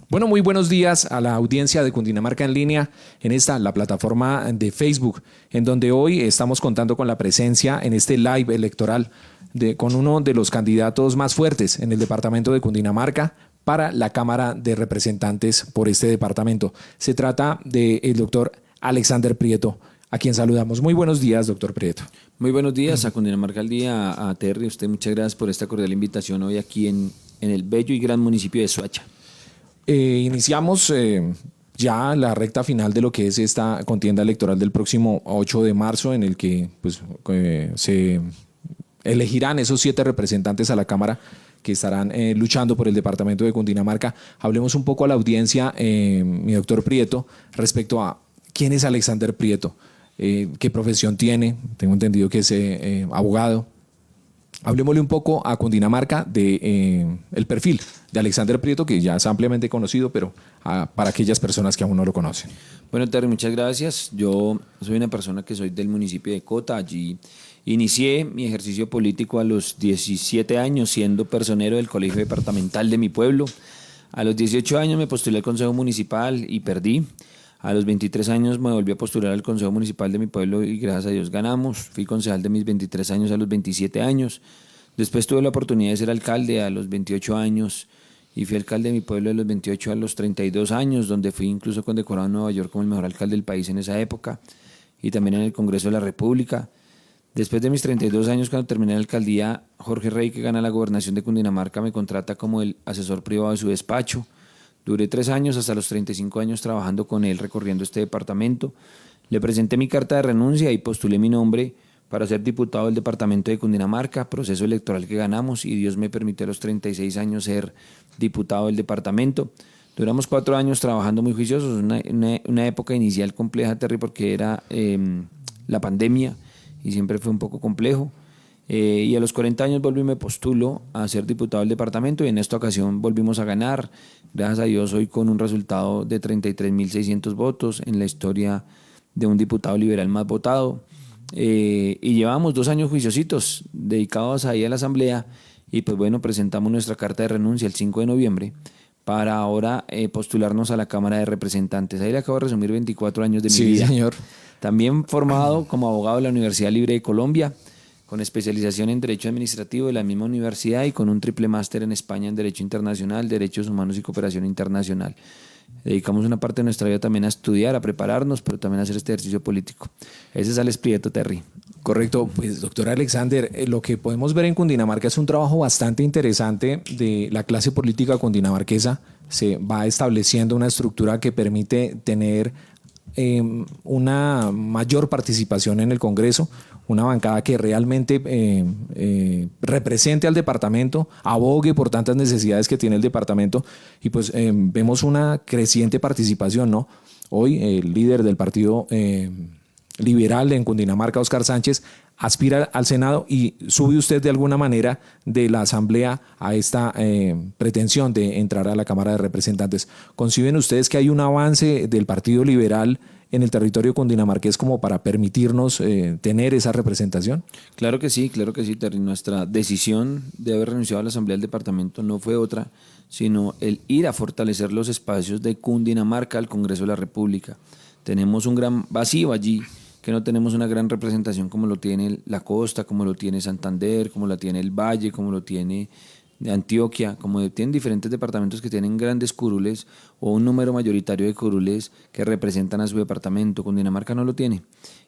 Bueno, muy buenos días a la audiencia de Cundinamarca en línea en la plataforma de Facebook, en donde hoy estamos contando con la presencia en este live electoral con uno de los candidatos más fuertes en el departamento de Cundinamarca para la Cámara de Representantes por este departamento. Se trata del doctor Alexander Prieto, a quien saludamos. Muy buenos días, doctor Prieto. Muy buenos días a Cundinamarca al día, a Terry. Usted, muchas gracias por esta cordial invitación hoy aquí en el bello y gran municipio de Soacha. Iniciamos ya la recta final de lo que es esta contienda electoral del próximo 8 de marzo, en el que se elegirán esos 7 representantes a la Cámara que estarán luchando por el departamento de Cundinamarca. Hablemos un poco a la audiencia, mi doctor Prieto, respecto a quién es Alexander Prieto, qué profesión tiene. Tengo entendido que es abogado. Hablemosle un poco a Cundinamarca de el perfil de Alexander Prieto, que ya es ampliamente conocido, pero para aquellas personas que aún no lo conocen. Bueno, Terry, muchas gracias. Yo soy una persona que soy del municipio de Cota. Allí inicié mi ejercicio político a los 17 años, siendo personero del colegio departamental de mi pueblo. A los 18 años me postulé al Consejo Municipal y perdí. A los 23 años me volví a postular al Consejo Municipal de mi pueblo y gracias a Dios ganamos. Fui concejal de mis 23 años a los 27 años. Después tuve la oportunidad de ser alcalde a los 28 años y fui alcalde de mi pueblo de los 28 a los 32 años, donde fui incluso condecorado en Nueva York como el mejor alcalde del país en esa época y también en el Congreso de la República. Después de mis 32 años, cuando terminé la alcaldía, Jorge Rey, que gana la gobernación de Cundinamarca, me contrata como el asesor privado de su despacho. Duré 3 años, hasta los 35 años, trabajando con él, recorriendo este departamento. Le presenté mi carta de renuncia y postulé mi nombre para ser diputado del departamento de Cundinamarca, proceso electoral que ganamos, y Dios me permitió a los 36 años ser diputado del departamento. Duramos 4 años trabajando muy juiciosos, una época inicial compleja, Terry, porque era la pandemia y siempre fue un poco complejo. Y a los 40 años volví y me postulo a ser diputado del departamento y en esta ocasión volvimos a ganar. Gracias a Dios hoy con un resultado de 33.600 votos en la historia de un diputado liberal más votado. Y llevamos 2 años juiciositos dedicados ahí a la asamblea y pues bueno, presentamos nuestra carta de renuncia el 5 de noviembre para ahora postularnos a la Cámara de Representantes. Ahí le acabo de resumir 24 años de mi vida. Sí, señor. También formado como abogado de la Universidad Libre de Colombia, con especialización en Derecho Administrativo de la misma universidad y con un triple máster en España en Derecho Internacional, Derechos Humanos y Cooperación Internacional. Dedicamos una parte de nuestra vida también a estudiar, a prepararnos, pero también a hacer este ejercicio político. Ese es Alex Prieto, Terry. Correcto, pues doctor Alexander, lo que podemos ver en Cundinamarca es un trabajo bastante interesante de la clase política cundinamarquesa. Se va estableciendo una estructura que permite tener una mayor participación en el Congreso, una bancada que realmente represente al departamento, abogue por tantas necesidades que tiene el departamento y pues vemos una creciente participación, ¿no? Hoy el líder del partido liberal en Cundinamarca, Óscar Sánchez, aspira al Senado y sube usted de alguna manera de la Asamblea a esta pretensión de entrar a la Cámara de Representantes. ¿Conciben ustedes que hay un avance del Partido Liberal en el territorio cundinamarqués como para permitirnos tener esa representación? Claro que sí, Terry. Nuestra decisión de haber renunciado a la Asamblea del Departamento no fue otra, sino el ir a fortalecer los espacios de Cundinamarca al Congreso de la República. Tenemos un gran vacío allí, que no tenemos una gran representación como lo tiene la costa, como lo tiene Santander, como lo tiene el Valle, como lo tiene Antioquia, como tienen diferentes departamentos que tienen grandes curules o un número mayoritario de curules que representan a su departamento. Cundinamarca no lo tiene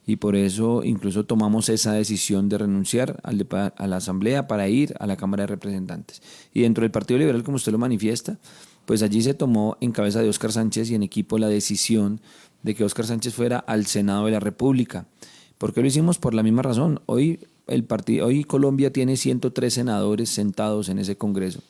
y por eso incluso tomamos esa decisión de renunciar a la Asamblea para ir a la Cámara de Representantes. Y dentro del Partido Liberal, como usted lo manifiesta, pues allí se tomó en cabeza de Óscar Sánchez y en equipo la decisión de que Óscar Sánchez fuera al Senado de la República. ¿Por qué lo hicimos? Por la misma razón. Hoy Colombia tiene 103 senadores sentados en ese Congreso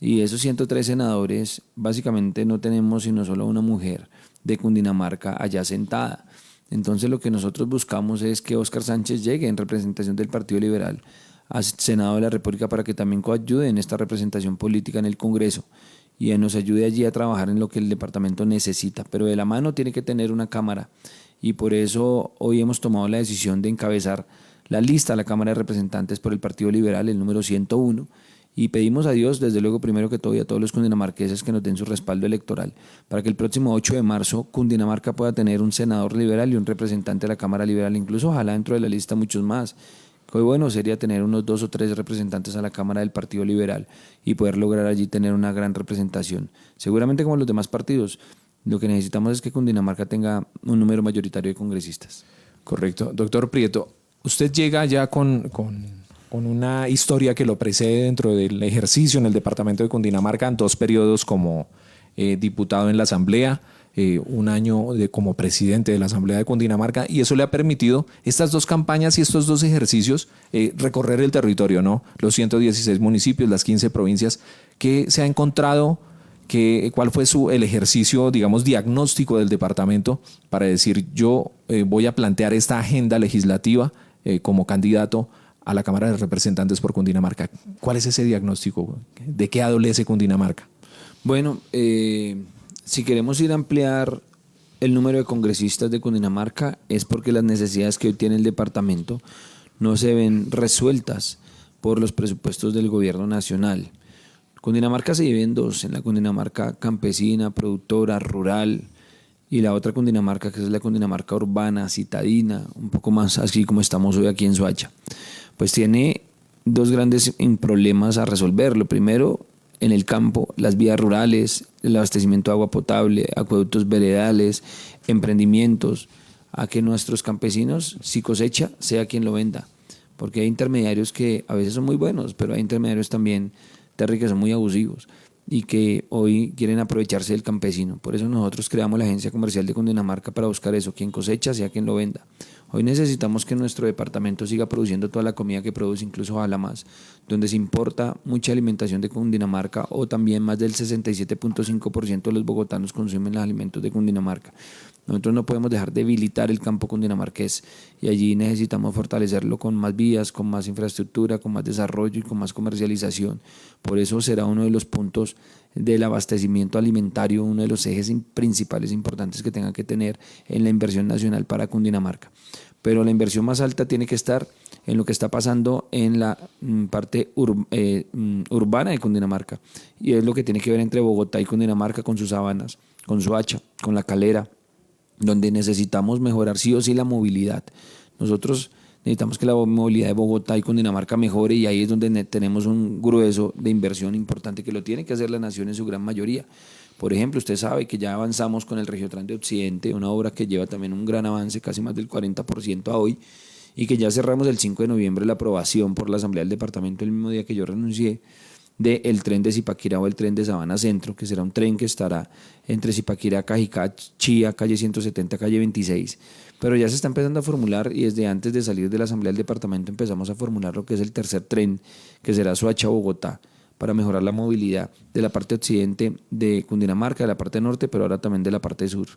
y esos 103 senadores básicamente no tenemos sino solo una mujer de Cundinamarca allá sentada. Entonces lo que nosotros buscamos es que Óscar Sánchez llegue en representación del Partido Liberal al Senado de la República para que también coadyuve en esta representación política en el Congreso y nos ayude allí a trabajar en lo que el departamento necesita, pero de la mano tiene que tener una cámara y por eso hoy hemos tomado la decisión de encabezar la lista a la Cámara de Representantes por el Partido Liberal, el número 101, y pedimos a Dios, desde luego, primero que todo, y a todos los cundinamarqueses que nos den su respaldo electoral para que el próximo 8 de marzo Cundinamarca pueda tener un senador liberal y un representante de la Cámara Liberal, incluso ojalá dentro de la lista muchos más. Qué bueno sería tener unos 2 o 3 representantes a la Cámara del Partido Liberal y poder lograr allí tener una gran representación. Seguramente como los demás partidos, lo que necesitamos es que Cundinamarca tenga un número mayoritario de congresistas. Correcto. Doctor Prieto, usted llega ya con una historia que lo precede dentro del ejercicio en el departamento de Cundinamarca, en 2 periodos como diputado en la Asamblea, un año como presidente de la Asamblea de Cundinamarca, y eso le ha permitido estas 2 campañas y estos 2 ejercicios recorrer el territorio, ¿no? Los 116 municipios, las 15 provincias. ¿Qué se ha encontrado? ¿Cuál fue el ejercicio, digamos, diagnóstico del departamento para decir yo voy a plantear esta agenda legislativa como candidato a la Cámara de Representantes por Cundinamarca? ¿Cuál es ese diagnóstico? ¿De qué adolece Cundinamarca? Bueno, si queremos ir a ampliar el número de congresistas de Cundinamarca es porque las necesidades que hoy tiene el departamento no se ven resueltas por los presupuestos del gobierno nacional. Cundinamarca se divide en 2, en la Cundinamarca campesina, productora, rural, y la otra Cundinamarca que es la Cundinamarca urbana, citadina, un poco más así como estamos hoy aquí en Soacha. Pues tiene 2 grandes problemas a resolver. Lo primero, en el campo, las vías rurales, el abastecimiento de agua potable, acueductos veredales, emprendimientos, a que nuestros campesinos, si cosecha, sea quien lo venda. Porque hay intermediarios que a veces son muy buenos, pero hay intermediarios también, Terry, que son muy abusivos y que hoy quieren aprovecharse del campesino. Por eso nosotros creamos la Agencia Comercial de Cundinamarca para buscar eso, quien cosecha sea quien lo venda. Hoy necesitamos que nuestro departamento siga produciendo toda la comida que produce, incluso ojalá más, donde se importa mucha alimentación de Cundinamarca, o también más del 67.5% de los bogotanos consumen los alimentos de Cundinamarca. Nosotros no podemos dejar debilitar el campo cundinamarqués y allí necesitamos fortalecerlo con más vías, con más infraestructura, con más desarrollo y con más comercialización. Por eso será uno de los puntos del abastecimiento alimentario, uno de los ejes principales importantes que tenga que tener en la inversión nacional para Cundinamarca. Pero la inversión más alta tiene que estar en lo que está pasando en la parte urbana de Cundinamarca, y es lo que tiene que ver entre Bogotá y Cundinamarca, con sus sabanas, con Soacha, con La Calera, donde necesitamos mejorar sí o sí la movilidad. Nosotros necesitamos que la movilidad de Bogotá y Cundinamarca mejore, y ahí es donde tenemos un grueso de inversión importante que lo tiene que hacer la nación en su gran mayoría. Por ejemplo, usted sabe que ya avanzamos con el Regiotrans de Occidente, una obra que lleva también un gran avance, casi más del 40% a hoy, y que ya cerramos el 5 de noviembre la aprobación por la Asamblea del Departamento el mismo día que yo renuncié, del tren de Zipaquirá o el tren de Sabana Centro, que será un tren que estará entre Zipaquirá, Cajicá, Chía, calle 170, calle 26. Pero ya se está empezando a formular, y desde antes de salir de la Asamblea del Departamento empezamos a formular lo que es el tercer tren, que será Soacha-Bogotá, para mejorar la movilidad de la parte occidente de Cundinamarca, de la parte norte, pero ahora también de la parte sur.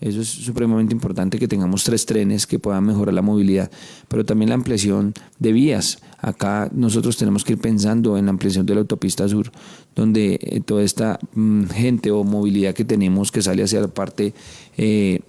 Eso es supremamente importante, que tengamos 3 trenes que puedan mejorar la movilidad, pero también la ampliación de vías. Acá nosotros tenemos que ir pensando en la ampliación de la autopista sur, donde toda esta gente o movilidad que tenemos que sale hacia la parte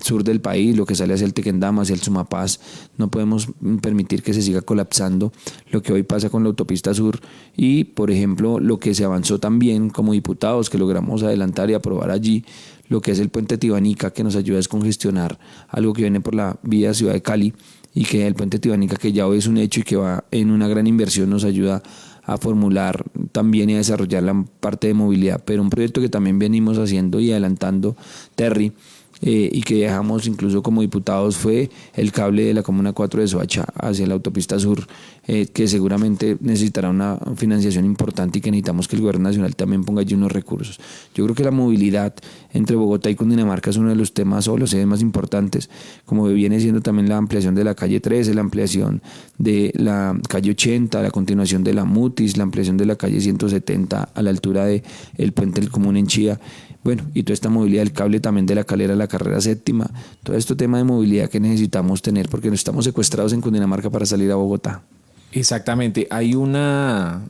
sur del país, lo que sale hacia el Tequendama, hacia el Sumapaz, no podemos permitir que se siga colapsando lo que hoy pasa con la autopista sur. Y, por ejemplo, lo que se avanzó también como diputados, que logramos adelantar y aprobar allí, lo que es el puente Tibanica, que nos ayuda a descongestionar algo que viene por la vía Ciudad de Cali, y que el puente Tibanica, que ya hoy es un hecho y que va en una gran inversión, nos ayuda a formular también y a desarrollar la parte de movilidad. Pero un proyecto que también venimos haciendo y adelantando, Terry, y que dejamos incluso como diputados, fue el cable de la Comuna 4 de Soacha hacia la autopista sur, que seguramente necesitará una financiación importante y que necesitamos que el gobierno nacional también ponga allí unos recursos. Yo creo que la movilidad entre Bogotá y Cundinamarca es uno de los temas o los ejes más importantes, como viene siendo también la ampliación de la calle 13, la ampliación de la calle 80, la continuación de la Mutis, la ampliación de la calle 170 a la altura del puente del Común en Chía. Bueno, y toda esta movilidad del cable también de La Calera a la carrera séptima, todo este tema de movilidad que necesitamos tener, porque no estamos secuestrados en Cundinamarca para salir a Bogotá. Exactamente, hay una,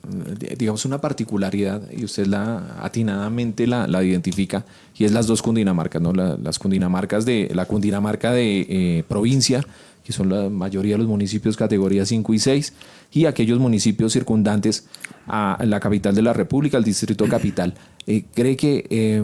digamos, una particularidad y usted atinadamente la identifica y es las dos Cundinamarcas, ¿no? Las Cundinamarcas la Cundinamarca de provincia, que son la mayoría de los municipios categoría 5 y 6 y aquellos municipios circundantes a la capital de la República, el distrito capital. ¿Cree que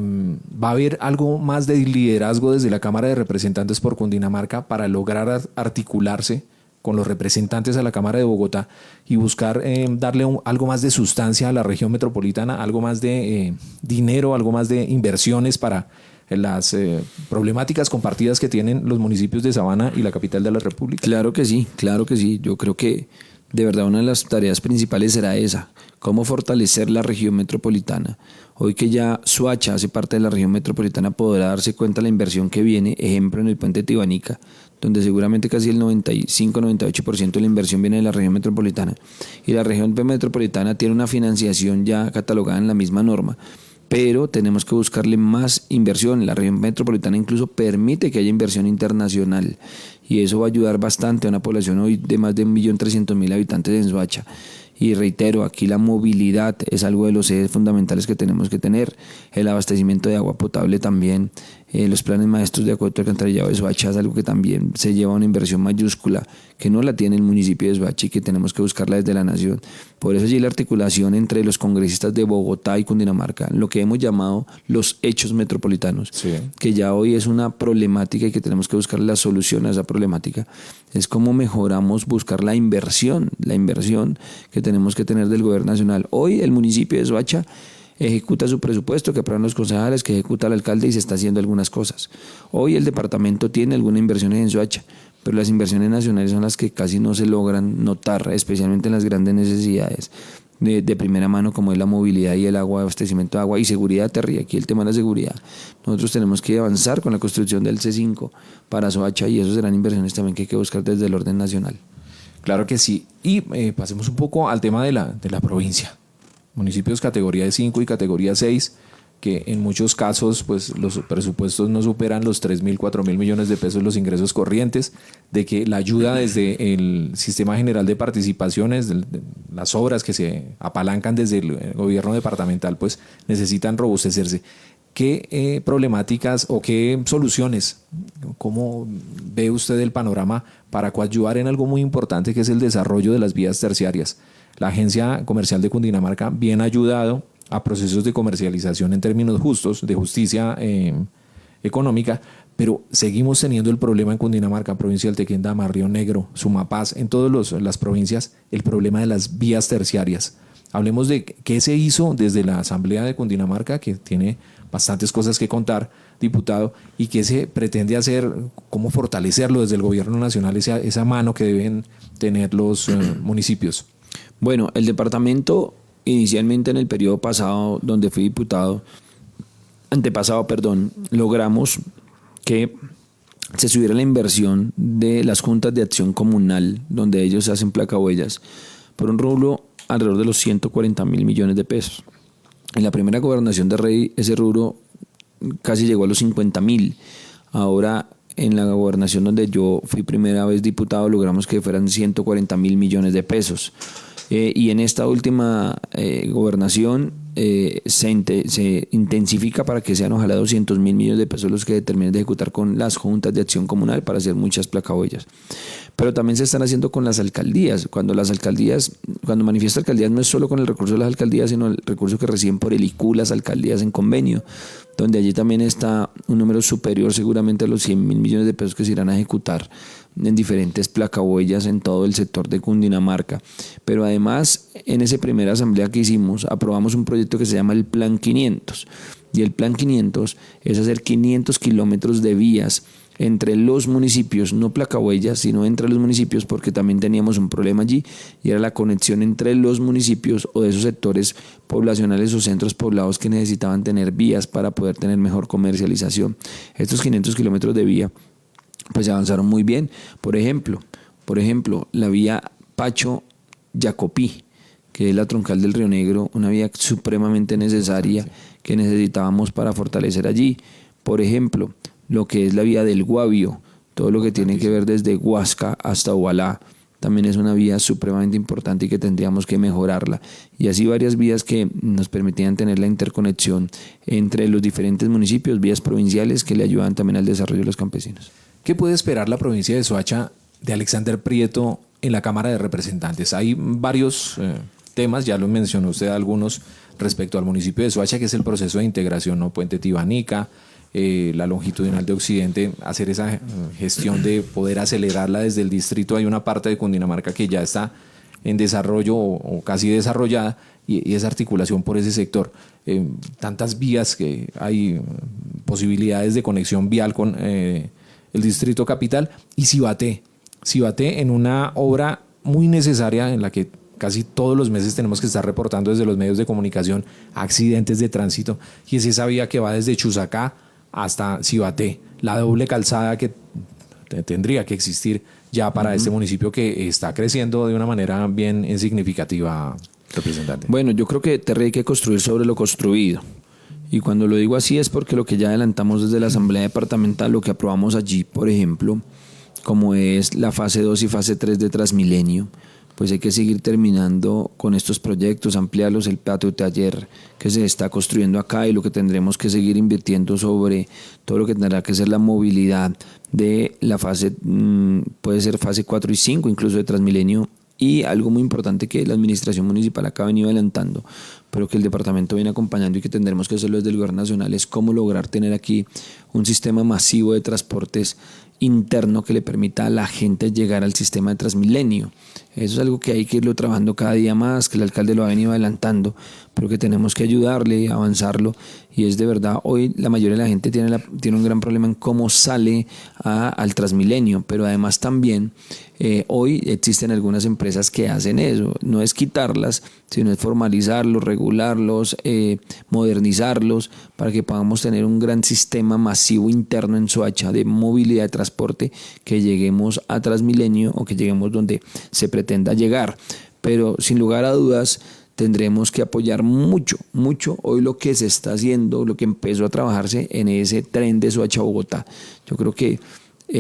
va a haber algo más de liderazgo desde la Cámara de Representantes por Cundinamarca para lograr articularse con los representantes a la Cámara de Bogotá y buscar darle algo más de sustancia a la región metropolitana, algo más de dinero, algo más de inversiones para las problemáticas compartidas que tienen los municipios de Sabana y la capital de la República? Claro que sí, claro que sí. Yo creo que de verdad una de las tareas principales será esa, cómo fortalecer la región metropolitana. Hoy que ya Soacha hace parte de la región metropolitana podrá darse cuenta de la inversión que viene, ejemplo en el puente Tibanica, donde seguramente casi el 95-98% de la inversión viene de la región metropolitana. Y la región metropolitana tiene una financiación ya catalogada en la misma norma, pero tenemos que buscarle más inversión. La región metropolitana incluso permite que haya inversión internacional y eso va a ayudar bastante a una población hoy de más de 1.300.000 habitantes en Soacha. Y reitero, aquí la movilidad es algo de los ejes fundamentales que tenemos que tener, el abastecimiento de agua potable también, los planes maestros de acueducto alcantarillado de Soacha es algo que también se lleva una inversión mayúscula que no la tiene el municipio de Soacha y que tenemos que buscarla desde la nación. Por eso allí la articulación entre los congresistas de Bogotá y Cundinamarca, lo que hemos llamado los hechos metropolitanos, Sí. que ya hoy es una problemática y que tenemos que buscar la solución a esa problemática, es cómo mejoramos buscar la inversión que tenemos que tener del gobierno nacional. Hoy el municipio de Soacha ejecuta su presupuesto que aprueban los concejales, que ejecuta el alcalde y se está haciendo algunas cosas. Hoy el departamento tiene algunas inversiones en Soacha, pero las inversiones nacionales son las que casi no se logran notar, especialmente en las grandes necesidades de primera mano como es la movilidad y el agua, abastecimiento de agua y seguridad territorial. Aquí el tema de la seguridad. Nosotros tenemos que avanzar con la construcción del C5 para Soacha y eso serán inversiones también que hay que buscar desde el orden nacional. Claro que sí. Y pasemos un poco al tema de la provincia. Municipios categoría 5 y categoría 6, que en muchos casos pues, los presupuestos no superan los 3.000, 4.000 millones de pesos los ingresos corrientes, de que la ayuda desde el Sistema General de Participaciones, de las obras que se apalancan desde el gobierno departamental, pues necesitan robustecerse. ¿Qué problemáticas o qué soluciones, cómo ve usted el panorama para coadyuvar en algo muy importante que es el desarrollo de las vías terciarias? La Agencia Comercial de Cundinamarca bien ha ayudado a procesos de comercialización en términos justos, de justicia económica, pero seguimos teniendo el problema en Cundinamarca, provincia del Tequendama, Río Negro, Sumapaz, en todas las provincias, el problema de las vías terciarias. Hablemos de qué se hizo desde la Asamblea de Cundinamarca, que tiene bastantes cosas que contar, diputado, y qué se pretende hacer, cómo fortalecerlo desde el gobierno nacional, esa mano que deben tener los municipios. Bueno, el departamento inicialmente en el periodo pasado, donde fui diputado, logramos que se subiera la inversión de las juntas de acción comunal, donde ellos hacen placahuellas, por un rubro alrededor de los 140.000 millones de pesos. En la primera gobernación de Rey, ese rubro casi llegó a los 50.000. Ahora, en la gobernación donde yo fui primera vez diputado, logramos que fueran 140.000 millones de pesos. Y en esta última gobernación se intensifica para que sean ojalá 200.000 millones de pesos los que determinen de ejecutar con las juntas de acción comunal para hacer muchas placahuellas. Pero también se están haciendo con las alcaldías. Cuando manifiesta alcaldías no es solo con el recurso de las alcaldías, sino el recurso que reciben por el ICU las alcaldías en convenio, donde allí también está un número superior seguramente a los 100.000 millones de pesos que se irán a ejecutar en diferentes placahuellas en todo el sector de Cundinamarca. Pero además, en esa primera asamblea que hicimos, aprobamos un proyecto que se llama el Plan 500. Y el Plan 500 es hacer 500 kilómetros de vías entre los municipios, no placahuellas, sino entre los municipios, porque también teníamos un problema allí, y era la conexión entre los municipios o de esos sectores poblacionales o centros poblados que necesitaban tener vías para poder tener mejor comercialización. Estos 500 kilómetros de vía pues avanzaron muy bien. Por ejemplo, la vía Pacho-Yacopí, que es la troncal del Río Negro, una vía supremamente necesaria que necesitábamos para fortalecer allí. Por ejemplo, lo que es la vía del Guavio, todo lo que tiene que ver desde Huasca hasta Ubalá, también es una vía supremamente importante y que tendríamos que mejorarla. Y así varias vías que nos permitían tener la interconexión entre los diferentes municipios, vías provinciales que le ayudan también al desarrollo de los campesinos. ¿Qué puede esperar la provincia de Soacha de Alexander Prieto en la Cámara de Representantes? Hay varios temas, ya lo mencionó usted algunos respecto al municipio de Soacha, que es el proceso de integración, ¿no? Puente Tibanica, la longitudinal de Occidente, hacer esa gestión de poder acelerarla desde el distrito. Hay una parte de Cundinamarca que ya está en desarrollo o casi desarrollada y esa articulación por ese sector. Tantas vías que hay, posibilidades de conexión vial con el distrito capital y Cibaté en una obra muy necesaria en la que casi todos los meses tenemos que estar reportando desde los medios de comunicación accidentes de tránsito, y es esa vía que va desde Chusacá hasta Cibaté, la doble calzada que tendría que existir ya para este municipio que está creciendo de una manera bien significativa, representante. Bueno, yo creo que Terry hay que construir sobre lo construido. Y cuando lo digo así es porque lo que ya adelantamos desde la Asamblea Departamental, lo que aprobamos allí, por ejemplo, como es la fase 2 y fase 3 de Transmilenio, pues hay que seguir terminando con estos proyectos, ampliarlos, el patio taller que se está construyendo acá y lo que tendremos que seguir invirtiendo sobre todo lo que tendrá que ser la movilidad de la fase, puede ser fase 4 y 5, incluso de Transmilenio. Y algo muy importante que la administración municipal acá ha venido adelantando, pero que el departamento viene acompañando y que tendremos que hacerlo desde el gobierno nacional, es cómo lograr tener aquí un sistema masivo de transportes interno que le permita a la gente llegar al sistema de Transmilenio. Eso es algo que hay que irlo trabajando cada día más, que el alcalde lo ha venido adelantando, pero que tenemos que ayudarle, avanzarlo, y es de verdad, hoy la mayoría de la gente tiene un gran problema en cómo sale al Transmilenio, pero además también hoy existen algunas empresas que hacen eso, no es quitarlas, sino es formalizarlos, regularlos, modernizarlos, para que podamos tener un gran sistema masivo interno en Soacha de movilidad de transporte, que lleguemos a Transmilenio o que lleguemos donde se pretenda llegar. Pero sin lugar a dudas tendremos que apoyar mucho hoy lo que se está haciendo, lo que empezó a trabajarse en ese tren de Soacha a Bogotá. Yo creo que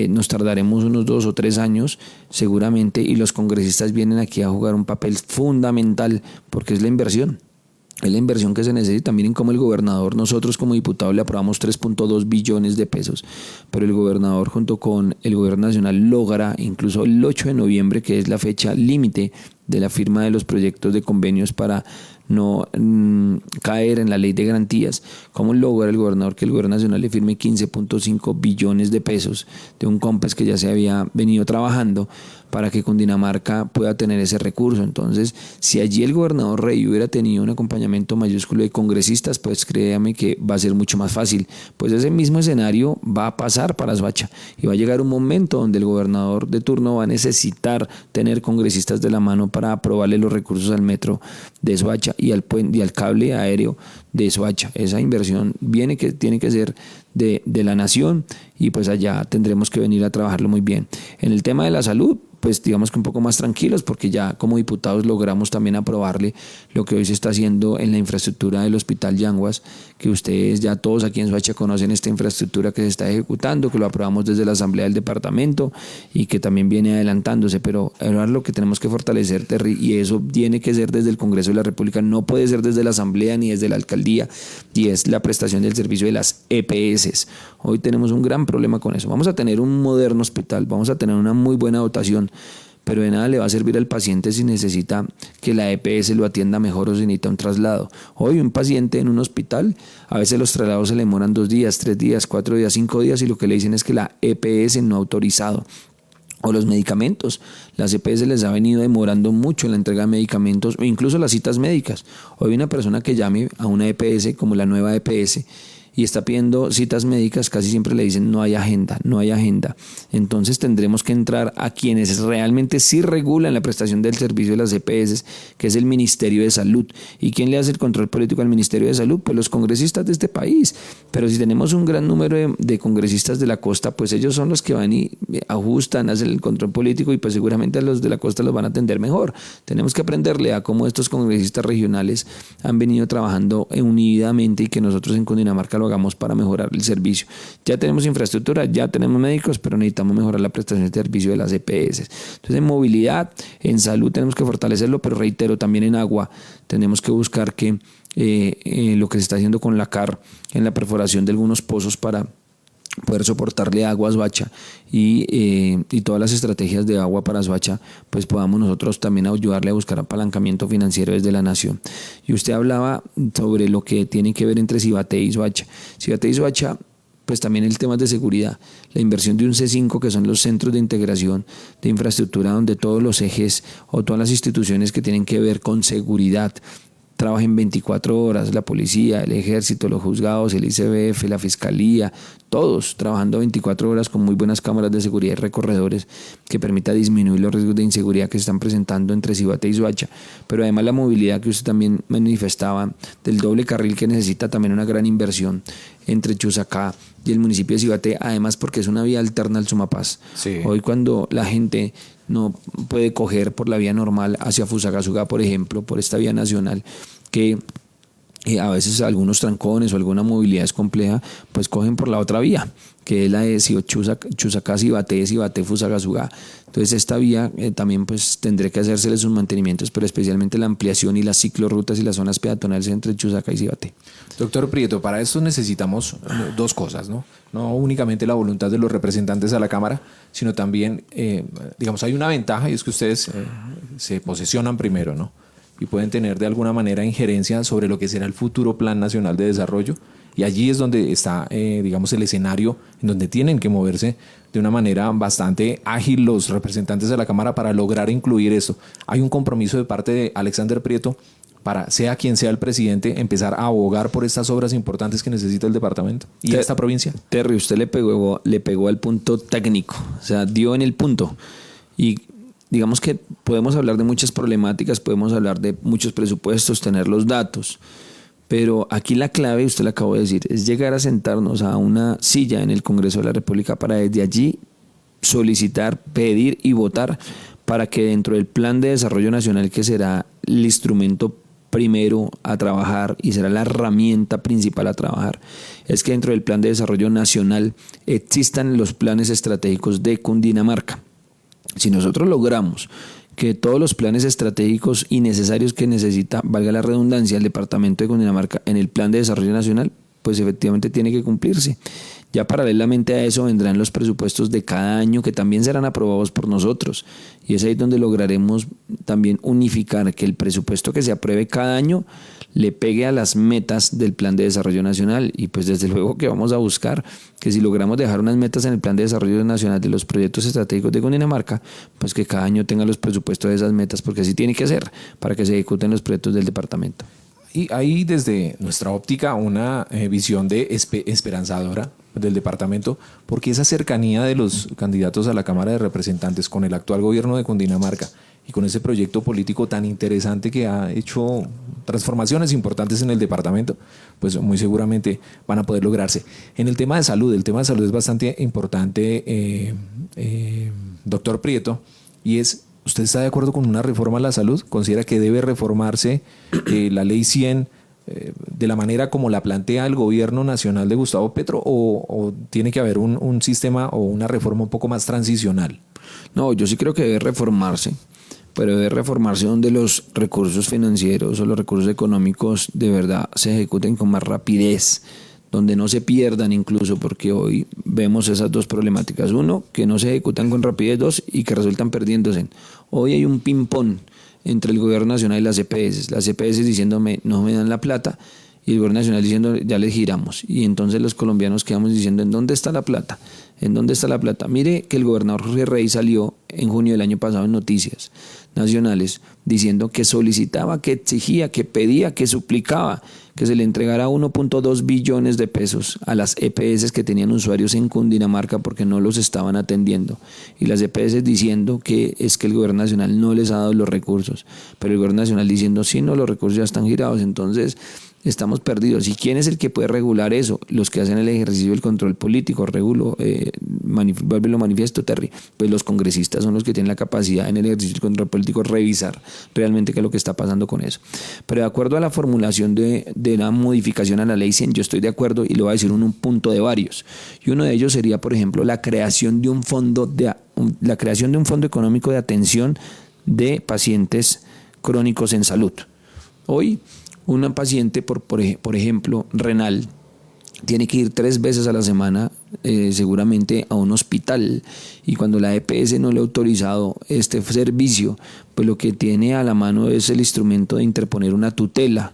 nos tardaremos unos 2 o 3 años seguramente, y los congresistas vienen aquí a jugar un papel fundamental porque es la inversión. Es la inversión que se necesita. Miren cómo el gobernador, nosotros como diputados le aprobamos 3.2 billones de pesos, pero el gobernador junto con el gobierno nacional logra incluso el 8 de noviembre, que es la fecha límite de la firma de los proyectos de convenios para no caer en la ley de garantías. ¿Cómo logra el gobernador que el gobierno nacional le firme 15.5 billones de pesos de un COMPES que ya se había venido trabajando para que Cundinamarca pueda tener ese recurso? Entonces, si allí el gobernador Rey hubiera tenido un acompañamiento mayúsculo de congresistas, pues créame que va a ser mucho más fácil. Pues ese mismo escenario va a pasar para Soacha, y va a llegar un momento donde el gobernador de turno va a necesitar tener congresistas de la mano para aprobarle los recursos al metro de Soacha y al puente y al cable aéreo de Soacha. Esa inversión tiene que ser de la nación, y pues allá tendremos que venir a trabajarlo muy bien. En el tema de la salud, pues digamos que un poco más tranquilos, porque ya como diputados logramos también aprobarle lo que hoy se está haciendo en la infraestructura del Hospital Yanguas, que ustedes ya todos aquí en Soacha conocen esta infraestructura que se está ejecutando, que lo aprobamos desde la Asamblea del Departamento y que también viene adelantándose, pero ahora lo que tenemos que fortalecer, Terry, y eso tiene que ser desde el Congreso de la República, no puede ser desde la Asamblea ni desde la Alcaldía, y es la prestación del servicio de las EPS. Hoy tenemos un gran problema con eso. Vamos a tener un moderno hospital, vamos a tener una muy buena dotación, pero de nada le va a servir al paciente si necesita que la EPS lo atienda mejor o si necesita un traslado. Hoy un paciente en un hospital, a veces los traslados se le demoran 2 días, 3 días, 4 días, 5 días, y lo que le dicen es que la EPS no ha autorizado. O los medicamentos, las EPS les ha venido demorando mucho en la entrega de medicamentos, o incluso las citas médicas. Hoy una persona que llame a una EPS como la nueva EPS y está pidiendo citas médicas, casi siempre le dicen no hay agenda. Entonces tendremos que entrar a quienes realmente sí regulan la prestación del servicio de las EPS, que es el Ministerio de Salud. ¿Y quién le hace el control político al Ministerio de Salud? Pues los congresistas de este país. Pero si tenemos un gran número de congresistas de la costa, pues ellos son los que van y ajustan, hacen el control político, y pues seguramente a los de la costa los van a atender mejor. Tenemos que aprenderle a cómo estos congresistas regionales han venido trabajando unidamente, y que nosotros en Cundinamarca lo hagamos para mejorar el servicio. Ya tenemos infraestructura, ya tenemos médicos, pero necesitamos mejorar la prestación de servicio de las EPS. Entonces, en movilidad, en salud tenemos que fortalecerlo, pero reitero, también en agua tenemos que buscar que lo que se está haciendo con la CAR en la perforación de algunos pozos para poder soportarle agua a Soacha y todas las estrategias de agua para Soacha, pues podamos nosotros también ayudarle a buscar apalancamiento financiero desde la nación. Y usted hablaba sobre lo que tiene que ver entre Cibate y Soacha. Cibate y Soacha, pues también el tema de seguridad, la inversión de un C5, que son los centros de integración de infraestructura, donde todos los ejes o todas las instituciones que tienen que ver con seguridad trabajen 24 horas, la policía, el ejército, los juzgados, el ICBF, la fiscalía, todos trabajando 24 horas con muy buenas cámaras de seguridad y recorredores que permita disminuir los riesgos de inseguridad que se están presentando entre Cibate y Soacha. Pero además la movilidad que usted también manifestaba del doble carril, que necesita también una gran inversión entre Chusacá y el municipio de Cibate, además porque es una vía alterna al Sumapaz. Sí. Hoy cuando la gente no puede coger por la vía normal hacia Fusagasugá, por ejemplo, por esta vía nacional, que a veces algunos trancones o alguna movilidad es compleja, pues cogen por la otra vía, que es la de Chusacá, Cibate, Fusagasugá. Entonces esta vía también pues tendré que hacérsele sus mantenimientos, pero especialmente la ampliación y las ciclorrutas y las zonas peatonales entre Chusacá y Cibate. Doctor Prieto, para esto necesitamos dos cosas, ¿no? No únicamente la voluntad de los representantes a la Cámara, sino también, digamos, hay una ventaja y es que ustedes se posesionan primero, ¿no? Y pueden tener de alguna manera injerencia sobre lo que será el futuro Plan Nacional de Desarrollo. Y allí es donde está, digamos, el escenario en donde tienen que moverse de una manera bastante ágil los representantes de la Cámara para lograr incluir esto. Hay un compromiso de parte de Alexander Prieto para, sea quien sea el presidente, empezar a abogar por estas obras importantes que necesita el departamento y esta provincia. Terry, usted le pegó al punto técnico, o sea, dio en el punto. Y digamos que podemos hablar de muchas problemáticas, podemos hablar de muchos presupuestos, tener los datos, pero aquí la clave, usted lo acabó de decir, es llegar a sentarnos a una silla en el Congreso de la República para desde allí solicitar, pedir y votar para que dentro del Plan de Desarrollo Nacional, que será el instrumento primero a trabajar y será la herramienta principal a trabajar, es que dentro del Plan de Desarrollo Nacional existan los planes estratégicos de Cundinamarca. Si nosotros logramos que todos los planes estratégicos y necesarios que necesita, valga la redundancia, el departamento de Cundinamarca en el Plan de Desarrollo Nacional, pues efectivamente tiene que cumplirse. Ya paralelamente a eso vendrán los presupuestos de cada año que también serán aprobados por nosotros. Y es ahí donde lograremos también unificar que el presupuesto que se apruebe cada año le pegue a las metas del Plan de Desarrollo Nacional. Y pues desde luego que vamos a buscar que si logramos dejar unas metas en el Plan de Desarrollo Nacional de los proyectos estratégicos de Cundinamarca, pues que cada año tenga los presupuestos de esas metas, porque así tiene que ser para que se ejecuten los proyectos del departamento. Y hay desde nuestra óptica una visión de esperanzadora del departamento, porque esa cercanía de los candidatos a la Cámara de Representantes con el actual gobierno de Cundinamarca y con ese proyecto político tan interesante que ha hecho transformaciones importantes en el departamento, pues muy seguramente van a poder lograrse. En el tema de salud, es bastante importante, doctor Prieto, y es: ¿usted está de acuerdo con una reforma a la salud? ¿Considera que debe reformarse la Ley 100 de la manera como la plantea el gobierno nacional de Gustavo Petro o tiene que haber un sistema o una reforma un poco más transicional? No, yo sí creo que debe reformarse, pero debe reformarse donde los recursos financieros o los recursos económicos de verdad se ejecuten con más rapidez, donde no se pierdan incluso, porque hoy vemos esas dos problemáticas. Uno, que no se ejecutan con rapidez; dos, y que resultan perdiéndose. Hoy hay un ping-pong entre el gobierno nacional y las EPS. Las EPS diciéndome no me dan la plata y el gobierno nacional diciendo ya les giramos. Y entonces los colombianos quedamos diciendo ¿en dónde está la plata? ¿En dónde está la plata? Mire que el gobernador Jorge Rey salió en junio del año pasado en Noticias Nacionales diciendo que solicitaba, que exigía, que pedía, que suplicaba que se le entregara 1.2 billones de pesos a las EPS que tenían usuarios en Cundinamarca porque no los estaban atendiendo. Y las EPS diciendo que es que el gobierno nacional no les ha dado los recursos, pero el gobierno nacional diciendo sí, no, los recursos ya están girados. Entonces estamos perdidos. ¿Y quién es el que puede regular eso? Los que hacen el ejercicio del control político. Lo manifiesto, Terry. Pues los congresistas son los que tienen la capacidad en el ejercicio del control político revisar realmente qué es lo que está pasando con eso. Pero de acuerdo a la formulación de de una modificación a la ley 100, yo estoy de acuerdo y lo voy a decir un punto de varios. Y uno de ellos sería, por ejemplo, la creación de un fondo económico de atención de pacientes crónicos en salud. Hoy, una paciente, por ejemplo, renal, tiene que ir 3 veces a la semana seguramente a un hospital, y cuando la EPS no le ha autorizado este servicio, pues lo que tiene a la mano es el instrumento de interponer una tutela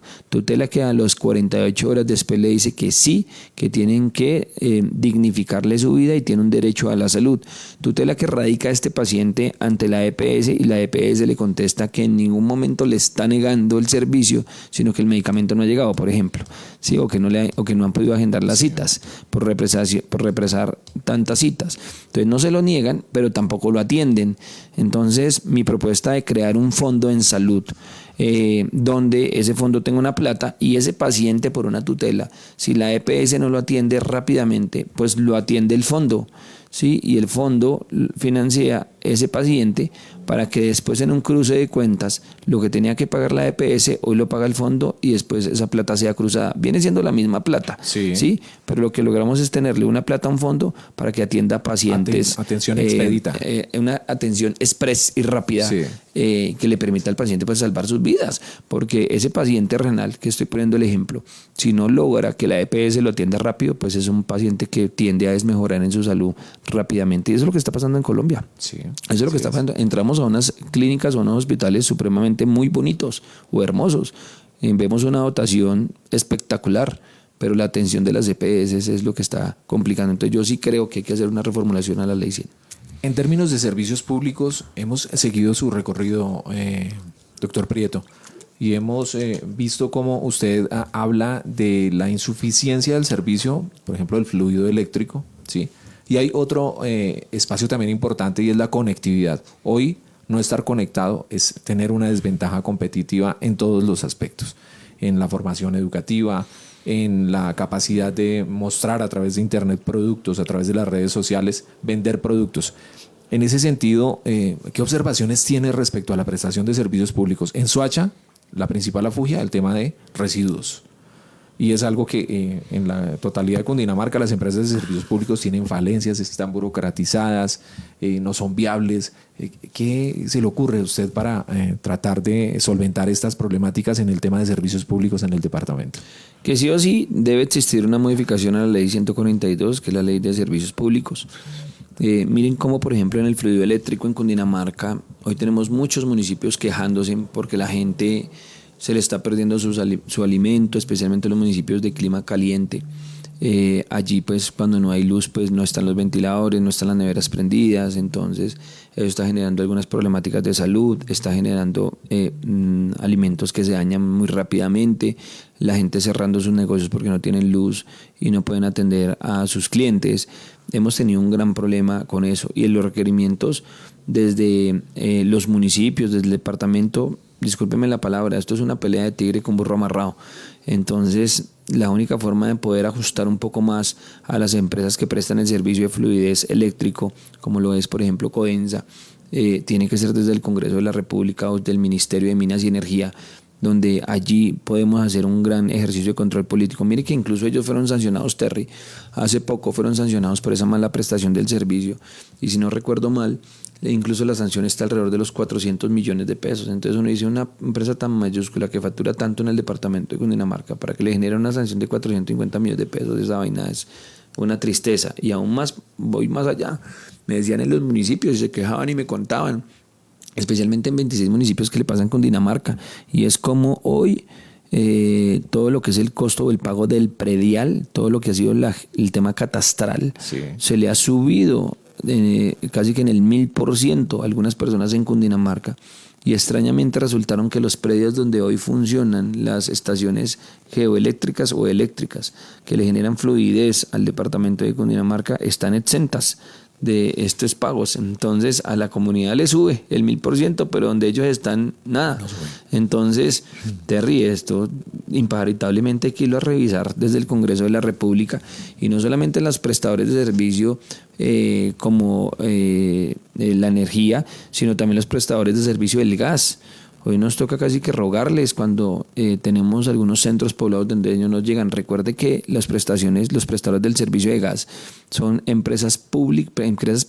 que a las 48 horas después le dice que sí, que tienen que dignificarle su vida y tiene un derecho a la salud. Tutela que radica este paciente ante la EPS, y la EPS le contesta que en ningún momento le está negando el servicio, sino que el medicamento no ha llegado, por ejemplo, ¿sí? o que no han podido agendar las citas por represar tantas citas. Entonces no se lo niegan, pero tampoco lo atienden. Entonces mi propuesta de crear un fondo en salud, donde ese fondo tenga una plata, y ese paciente por una tutela, si la EPS no lo atiende rápidamente, pues lo atiende el fondo, ¿sí? Y el fondo financia ese paciente para que después, en un cruce de cuentas, lo que tenía que pagar la EPS hoy lo paga el fondo, y después esa plata sea cruzada. Viene siendo la misma plata, ¿sí? Pero lo que logramos es tenerle una plata a un fondo para que atienda pacientes. Atención expedita. Una atención express y rápida, sí, que le permita al paciente pues salvar sus vidas. Porque ese paciente renal, que estoy poniendo el ejemplo, si no logra que la EPS lo atienda rápido, pues es un paciente que tiende a desmejorar en su salud rápidamente. Y eso es lo que está pasando en Colombia. Sí, eso es lo que está pasando. Entramos a unas clínicas o a unos hospitales supremamente muy bonitos o hermosos. Vemos una dotación espectacular, pero la atención de las EPS es lo que está complicando. Entonces yo sí creo que hay que hacer una reformulación a la ley 100. En términos de servicios públicos, hemos seguido su recorrido, doctor Prieto, y hemos visto cómo usted habla de la insuficiencia del servicio, por ejemplo, del fluido eléctrico, ¿sí? Y hay otro espacio también importante, y es la conectividad. Hoy, no estar conectado es tener una desventaja competitiva en todos los aspectos, en la formación educativa, en la capacidad de mostrar a través de Internet productos, a través de las redes sociales, vender productos. En ese sentido, ¿qué observaciones tiene respecto a la prestación de servicios públicos? En Soacha, la principal afugia, el tema de residuos. Y es algo que en la totalidad de Cundinamarca las empresas de servicios públicos tienen falencias, están burocratizadas, no son viables. ¿Qué se le ocurre a usted para tratar de solventar estas problemáticas en el tema de servicios públicos en el departamento? Que sí o sí debe existir una modificación a la ley 142, que es la ley de servicios públicos. Miren cómo, por ejemplo, en el fluido eléctrico en Cundinamarca, hoy tenemos muchos municipios quejándose porque la gente se le está perdiendo su alimento, especialmente los municipios de clima caliente. Allí pues cuando no hay luz pues no están los ventiladores, no están las neveras prendidas, entonces eso está generando algunas problemáticas de salud, está generando alimentos que se dañan muy rápidamente, la gente cerrando sus negocios porque no tienen luz y no pueden atender a sus clientes. Hemos tenido un gran problema con eso, y en los requerimientos desde los municipios, desde el departamento, discúlpeme la palabra, esto es una pelea de tigre con burro amarrado. Entonces, la única forma de poder ajustar un poco más a las empresas que prestan el servicio de fluidez eléctrico, como lo es, por ejemplo, Codensa, tiene que ser desde el Congreso de la República o del Ministerio de Minas y Energía, donde allí podemos hacer un gran ejercicio de control político. Mire que incluso ellos fueron sancionados, Terry, hace poco fueron sancionados por esa mala prestación del servicio, y si no recuerdo mal, incluso la sanción está alrededor de los 400 millones de pesos. Entonces uno dice, una empresa tan mayúscula que factura tanto en el departamento de Cundinamarca, para que le genere una sanción de 450 millones de pesos, esa vaina es una tristeza. Y aún más, voy más allá, me decían en los municipios y se quejaban y me contaban, especialmente en 26 municipios que le pasan con Dinamarca, y es como hoy todo lo que es el costo o el pago del predial, todo lo que ha sido el tema catastral, sí, se le ha subido casi que en el 1000% a algunas personas en Cundinamarca, y extrañamente resultaron que los predios donde hoy funcionan las estaciones geoeléctricas o eléctricas que le generan fluidez al departamento de Cundinamarca están exentas de estos pagos. Entonces a la comunidad le sube el 1000%, pero donde ellos están, nada. Entonces, Terry, esto imparentablemente hay que irlo a revisar desde el Congreso de la República, y no solamente los prestadores de servicio como la energía, sino también los prestadores de servicio del gas. Hoy nos toca casi que rogarles cuando tenemos algunos centros poblados donde ellos no llegan. Recuerde que las prestaciones, los prestadores del servicio de gas son empresas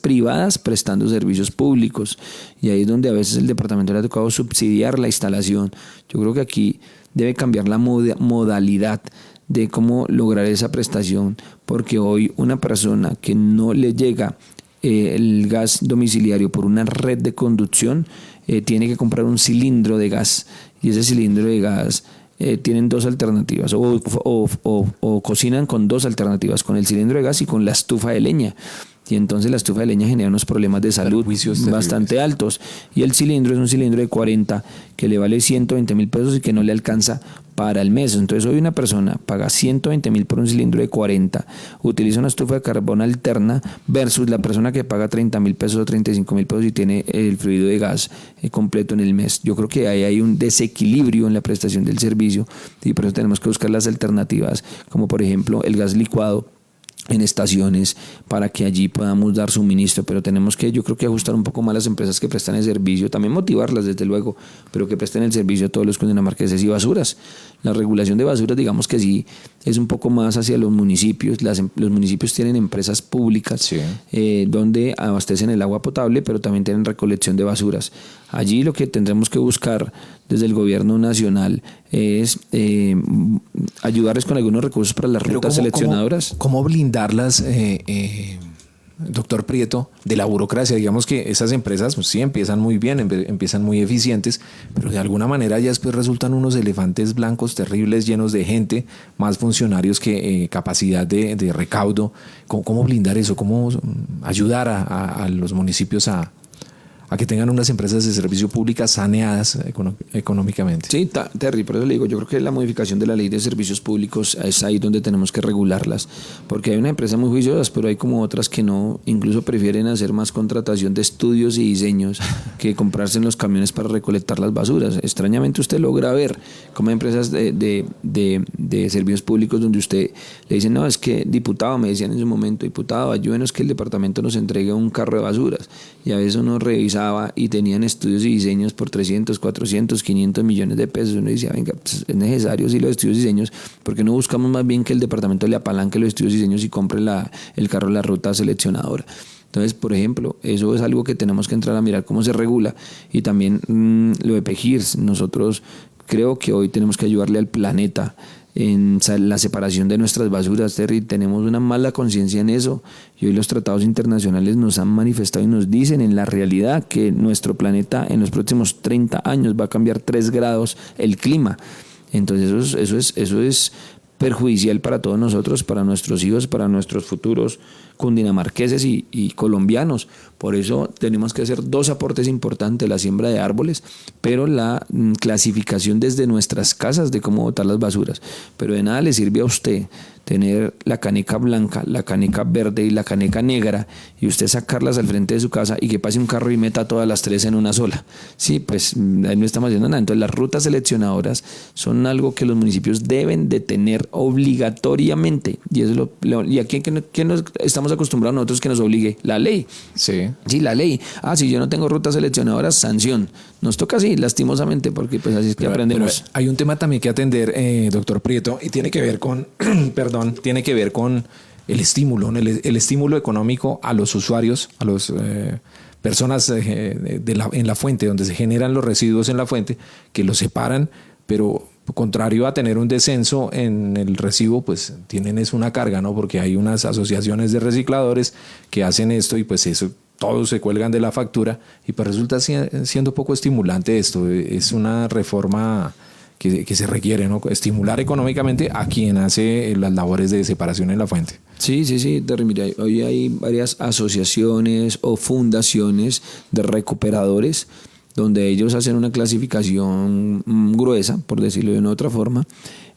privadas prestando servicios públicos. Y ahí es donde a veces el departamento le ha tocado subsidiar la instalación. Yo creo que aquí debe cambiar la modalidad de cómo lograr esa prestación, porque hoy una persona que no le llega el gas domiciliario por una red de conducción tiene que comprar un cilindro de gas, y ese cilindro de gas tienen dos alternativas, o cocinan con dos alternativas, con el cilindro de gas y con la estufa de leña. Y entonces la estufa de leña genera unos problemas de salud bastante altos. Y el cilindro es un cilindro de 40 que le vale 120.000 pesos y que no le alcanza para el mes. Entonces hoy una persona paga 120.000 por un cilindro de 40, utiliza una estufa de carbón alterna versus la persona que paga 30.000 pesos o 35.000 pesos y tiene el fluido de gas completo en el mes. Yo creo que ahí hay un desequilibrio en la prestación del servicio y por eso tenemos que buscar las alternativas, como por ejemplo el gas licuado en estaciones para que allí podamos dar suministro, pero tenemos que, yo creo que ajustar un poco más las empresas que prestan el servicio, también motivarlas desde luego, pero que presten el servicio a todos los cundinamarqueses. Y basuras, la regulación de basuras digamos que sí es un poco más hacia los municipios. Los municipios tienen empresas públicas donde abastecen el agua potable, pero también tienen recolección de basuras. Allí lo que tendremos que buscar desde el gobierno nacional es ayudarles con algunos recursos para las rutas seleccionadoras. ¿Cómo blindarlas, doctor Prieto, de la burocracia? Digamos que esas empresas pues, sí empiezan muy bien, empiezan muy eficientes, pero de alguna manera ya después resultan unos elefantes blancos terribles, llenos de gente, más funcionarios que capacidad de recaudo. ¿Cómo blindar eso? ¿Cómo ayudar a los municipios a que tengan unas empresas de servicio públicas saneadas económicamente? Sí, Terry, por eso le digo, yo creo que la modificación de la ley de servicios públicos es ahí donde tenemos que regularlas, porque hay unas empresas muy juiciosas, pero hay como otras que no, incluso prefieren hacer más contratación de estudios y diseños que comprarse en los camiones para recolectar las basuras. Extrañamente usted logra ver como hay empresas de servicios públicos donde usted le dice, no, es que diputado, me decían en su momento, diputado, ayúdenos que el departamento nos entregue un carro de basuras, y a veces uno revisa y tenían estudios y diseños por 300, 400, 500 millones de pesos. Uno decía, venga, pues es necesario sí los estudios y diseños, porque no buscamos más bien que el departamento le apalanque los estudios y diseños y compre el carro de la ruta seleccionadora. Entonces, por ejemplo, eso es algo que tenemos que entrar a mirar cómo se regula. Y también lo de PEGIRS, nosotros creo que hoy tenemos que ayudarle al planeta en la separación de nuestras basuras, Terry. Tenemos una mala conciencia en eso, y hoy los tratados internacionales nos han manifestado y nos dicen en la realidad que nuestro planeta en los próximos 30 años va a cambiar 3 grados el clima. Entonces eso es perjudicial para todos nosotros, para nuestros hijos, para nuestros futuros cundinamarqueses y colombianos. Por eso tenemos que hacer 2 aportes importantes: la siembra de árboles, pero la clasificación desde nuestras casas de cómo botar las basuras. Pero de nada le sirve a usted tener la caneca blanca, la caneca verde y la caneca negra, y usted sacarlas al frente de su casa y que pase un carro y meta todas las 3 en una sola. Sí, pues ahí no estamos haciendo nada. Entonces las rutas seleccionadoras son algo que los municipios deben de tener obligatoriamente, y eso y aquí ¿qué nos estamos acostumbrados nosotros que nos obligue? La ley. Sí, la ley. Si yo no tengo rutas seleccionadoras, sanción. Nos toca así, lastimosamente, porque pues así es que aprendemos. Pero hay un tema también que atender, doctor Prieto, y tiene que ver con, tiene que ver con el estímulo, ¿no? El estímulo económico a los usuarios, a las personas en la fuente, donde se generan los residuos en la fuente, que los separan, pero contrario a tener un descenso en el recibo, pues tienen es una carga, ¿no? Porque hay unas asociaciones de recicladores que hacen esto y pues eso, todos se cuelgan de la factura, y pues resulta siendo poco estimulante esto. Es una reforma que se requiere, ¿no? Estimular económicamente a quien hace las labores de separación en la fuente. Sí, mira, hoy hay varias asociaciones o fundaciones de recuperadores donde ellos hacen una clasificación gruesa, por decirlo de una otra forma,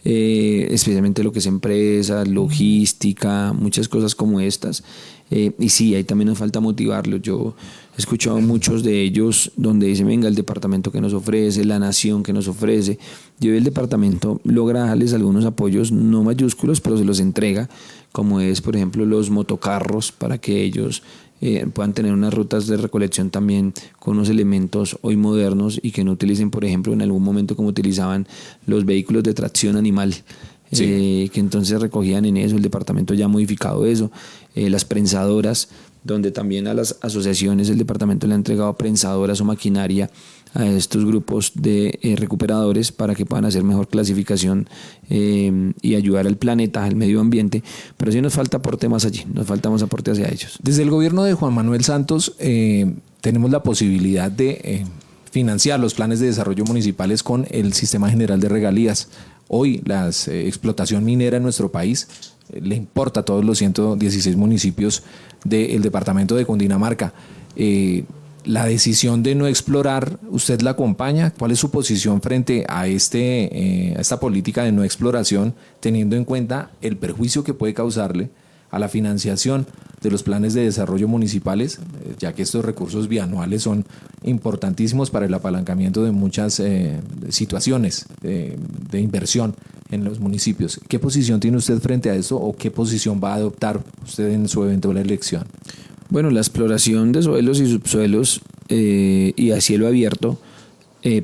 especialmente lo que es empresas, logística, muchas cosas como estas. Y sí, ahí también nos falta motivarlos. Yo he escuchado muchos de ellos donde dicen, venga, el departamento que nos ofrece, la nación que nos ofrece. Y hoy el departamento logra darles algunos apoyos no mayúsculos, pero se los entrega, como es, por ejemplo, los motocarros para que ellos puedan tener unas rutas de recolección también con unos elementos hoy modernos y que no utilicen, por ejemplo, en algún momento como utilizaban los vehículos de tracción animal. Sí. Que entonces recogían en eso, el departamento ya ha modificado eso, las prensadoras, donde también a las asociaciones el departamento le ha entregado prensadoras o maquinaria a estos grupos de recuperadores para que puedan hacer mejor clasificación y ayudar al planeta, al medio ambiente, pero sí nos falta aporte más allí, nos falta más aporte hacia ellos. Desde el gobierno de Juan Manuel Santos tenemos la posibilidad de financiar los planes de desarrollo municipales con el Sistema General de Regalías. Hoy la explotación minera en nuestro país le importa a todos los 116 municipios del departamento de Cundinamarca. La decisión de no explorar, ¿usted la acompaña? ¿Cuál es su posición frente a esta política de no exploración, teniendo en cuenta el perjuicio que puede causarle a la financiación de los planes de desarrollo municipales, ya que estos recursos bianuales son importantísimos para el apalancamiento de muchas situaciones de inversión en los municipios? ¿Qué posición tiene usted frente a eso o qué posición va a adoptar usted en su eventual elección? Bueno, la exploración de suelos y subsuelos y a cielo abierto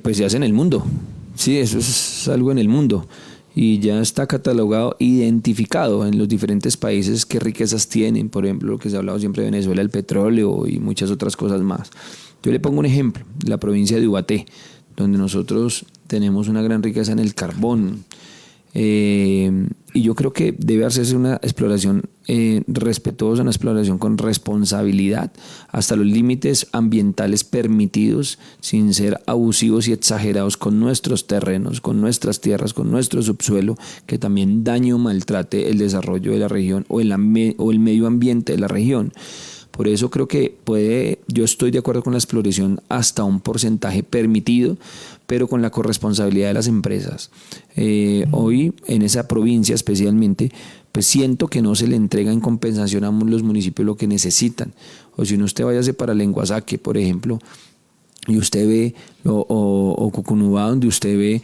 pues se hace en el mundo. Sí, eso es algo en el mundo. Y ya está catalogado, identificado en los diferentes países qué riquezas tienen. Por ejemplo, lo que se ha hablado siempre de Venezuela, el petróleo y muchas otras cosas más. Yo le pongo un ejemplo, la provincia de Ubaté, donde nosotros tenemos una gran riqueza en el carbón. Y yo creo que debe hacerse una exploración respetuosa, una exploración con responsabilidad, hasta los límites ambientales permitidos, sin ser abusivos y exagerados con nuestros terrenos, con nuestras tierras, con nuestro subsuelo, que también dañe o maltrate el desarrollo de la región o el medio ambiente de la región. Por eso creo que yo estoy de acuerdo con la exploración hasta un porcentaje permitido, pero con la corresponsabilidad de las empresas. Hoy en esa provincia especialmente, pues siento que no se le entrega en compensación a los municipios lo que necesitan. O si no, usted váyase para Lenguasaque, por ejemplo, y usted ve, o Cucunubá, donde usted ve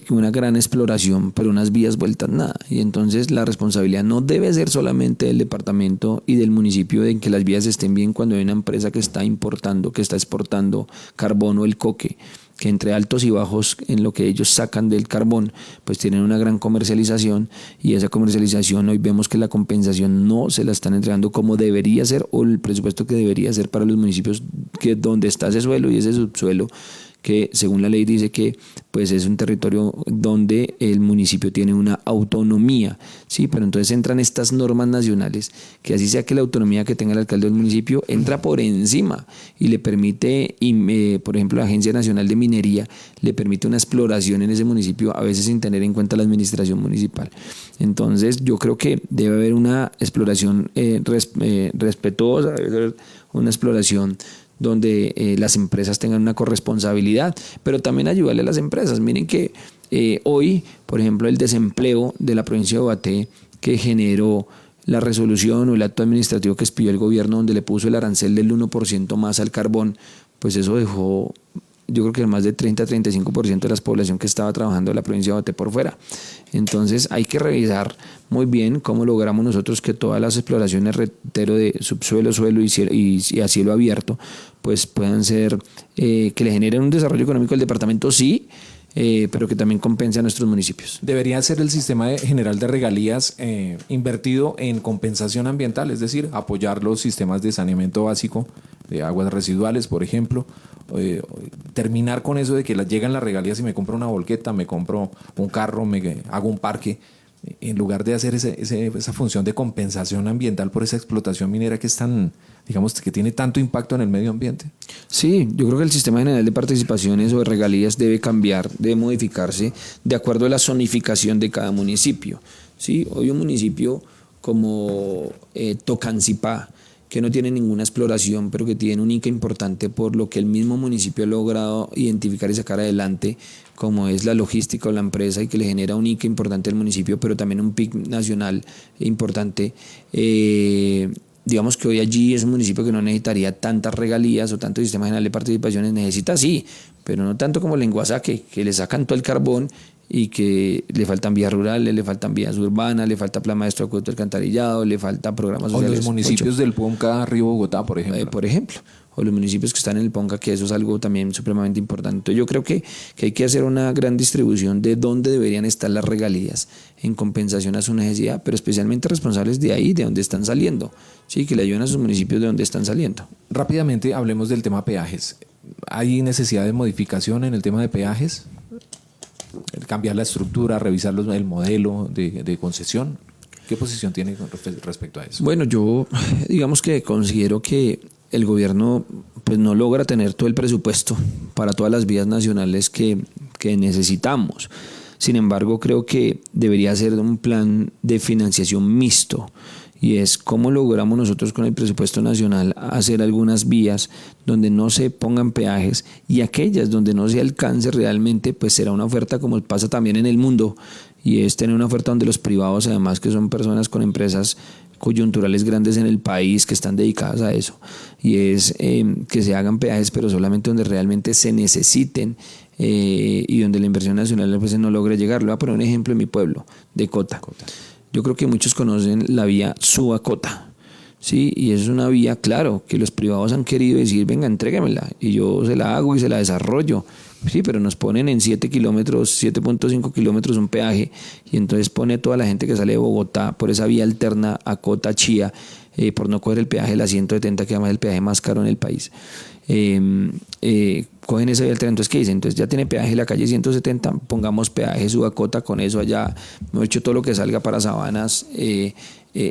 una gran exploración, pero unas vías vueltas nada. Y entonces la responsabilidad no debe ser solamente del departamento y del municipio de que las vías estén bien cuando hay una empresa que está importando, que está exportando carbón o el coque, que entre altos y bajos en lo que ellos sacan del carbón, pues tienen una gran comercialización, y esa comercialización hoy vemos que la compensación no se la están entregando como debería ser, o el presupuesto que debería ser para los municipios donde está ese suelo y ese subsuelo, que según la ley dice que pues es un territorio donde el municipio tiene una autonomía, sí, pero entonces entran estas normas nacionales, que así sea que la autonomía que tenga el alcalde del municipio entra por encima y le permite, por ejemplo, la Agencia Nacional de Minería le permite una exploración en ese municipio, a veces sin tener en cuenta la administración municipal. Entonces yo creo que debe haber una exploración respetuosa, debe haber una exploración donde las empresas tengan una corresponsabilidad, pero también ayudarle a las empresas. Miren que hoy, por ejemplo, el desempleo de la provincia de Ubaté, que generó la resolución o el acto administrativo que expidió el gobierno, donde le puso el arancel del 1% más al carbón, pues eso dejó, yo creo que más de 30-35% de la población que estaba trabajando en la provincia de Ubaté por fuera. Entonces hay que revisar muy bien cómo logramos nosotros que todas las exploraciones, reitero, de subsuelo, suelo y a cielo abierto, pues puedan ser, que le generen un desarrollo económico al departamento, sí, pero que también compense a nuestros municipios. Debería ser el sistema general de regalías invertido en compensación ambiental, es decir, apoyar los sistemas de saneamiento básico de aguas residuales, por ejemplo, terminar con eso de que llegan las regalías y me compro una volqueta, me compro un carro, me hago un parque, en lugar de hacer esa función de compensación ambiental por esa explotación minera que es tan, digamos, que tiene tanto impacto en el medio ambiente. Sí, yo creo que el sistema general de participaciones o de regalías debe cambiar, debe modificarse de acuerdo a la zonificación de cada municipio. Sí, hoy un municipio como Tocancipá, que no tiene ninguna exploración, pero que tiene un ICA importante por lo que el mismo municipio ha logrado identificar y sacar adelante, como es la logística o la empresa, y que le genera un ICA importante al municipio, pero también un PIC nacional importante. Digamos que hoy allí es un municipio que no necesitaría tantas regalías o tanto sistema general de participaciones, necesita sí, pero no tanto como Lenguasaque, que le sacan todo el carbón y que le faltan vías rurales, le faltan vías urbanas, le falta plan maestro de acueducto alcantarillado, le falta programas O sociales. los municipios del Ponca, Río Bogotá, por ejemplo. O los municipios que están en el Ponca, que eso es algo también supremamente importante. Entonces yo creo que hay que hacer una gran distribución de dónde deberían estar las regalías en compensación a su necesidad, pero especialmente responsables de ahí, de donde están saliendo, sí, que le ayuden a sus municipios de donde están saliendo. Rápidamente hablemos del tema peajes. ¿Hay necesidad de modificación en el tema de peajes? ¿Cambiar la estructura, revisar el modelo de concesión? ¿Qué posición tiene con respecto a eso? Bueno, yo digamos que considero que el gobierno pues no logra tener todo el presupuesto para todas las vías nacionales que necesitamos. Sin embargo, creo que debería ser un plan de financiación mixto, y es cómo logramos nosotros con el presupuesto nacional hacer algunas vías donde no se pongan peajes, y aquellas donde no se alcance realmente, pues será una oferta como pasa también en el mundo, y es tener una oferta donde los privados, además que son personas con empresas coyunturales grandes en el país que están dedicadas a eso, y es que se hagan peajes pero solamente donde realmente se necesiten, y donde la inversión nacional pues no logre llegar. Le voy a poner un ejemplo en mi pueblo, de Cota. Yo creo que muchos conocen la vía Suba-Cota, ¿sí? Y es una vía, claro, que los privados han querido decir, venga, entréguemela, y yo se la hago y se la desarrollo. Sí, pero nos ponen en 7 kilómetros, 7.5 kilómetros un peaje, y entonces pone a toda la gente que sale de Bogotá por esa vía alterna a Cota, Chía, por no coger el peaje de la 170, que además es el peaje más caro en el país. Cogen esa vía alterna, entonces ¿qué dicen? Entonces ya tiene peaje la calle 170, pongamos peaje Subacota, con eso allá, hemos hecho todo lo que salga para Sabanas,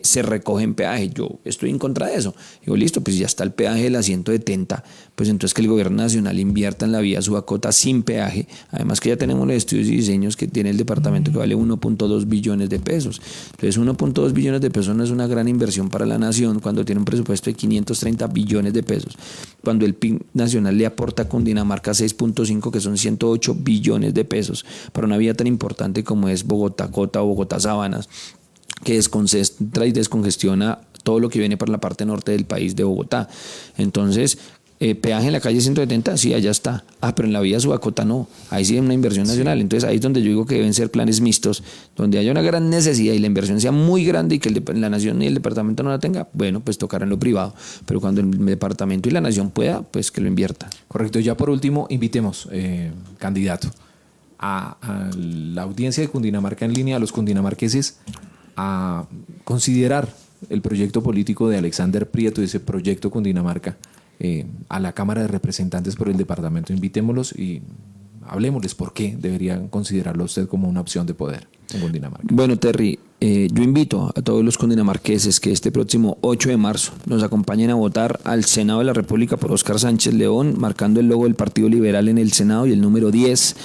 se recoge en peaje. Yo estoy en contra de eso. Digo, listo, pues ya está el peaje de la 170, pues entonces que el gobierno nacional invierta en la vía Subacota sin peaje, además que ya tenemos los estudios y diseños que tiene el departamento, que vale 1.2 billones de pesos. Entonces 1.2 billones de pesos no es una gran inversión para la nación cuando tiene un presupuesto de 530 billones de pesos, cuando el PIB nacional le aporta a Cundinamarca 6.5, que son 108 billones de pesos para una vía tan importante como es Bogotá-Cota o Bogotá-Sabanas, que desconcentra y descongestiona todo lo que viene para la parte norte del país de Bogotá. Entonces, peaje en la calle 170, sí, allá está. Pero en la vía Subacota no, ahí sí hay una inversión nacional. Entonces ahí es donde yo digo que deben ser planes mixtos, donde haya una gran necesidad y la inversión sea muy grande y que la nación y el departamento no la tenga, bueno, pues tocará en lo privado. Pero cuando el departamento y la nación pueda, pues que lo invierta. Correcto. Ya por último, invitemos, candidato, a la audiencia de Cundinamarca en línea, a los cundinamarqueses, a considerar el proyecto político de Alexander Prieto, ese proyecto Cundinamarca, a la Cámara de Representantes por el departamento. Invitémoslos y hablemosles por qué deberían considerarlo usted como una opción de poder en Cundinamarca. Bueno, Terry, yo invito a todos los cundinamarqueses que este próximo 8 de marzo nos acompañen a votar al Senado de la República por Óscar Sánchez León, marcando el logo del Partido Liberal en el Senado y el número 10.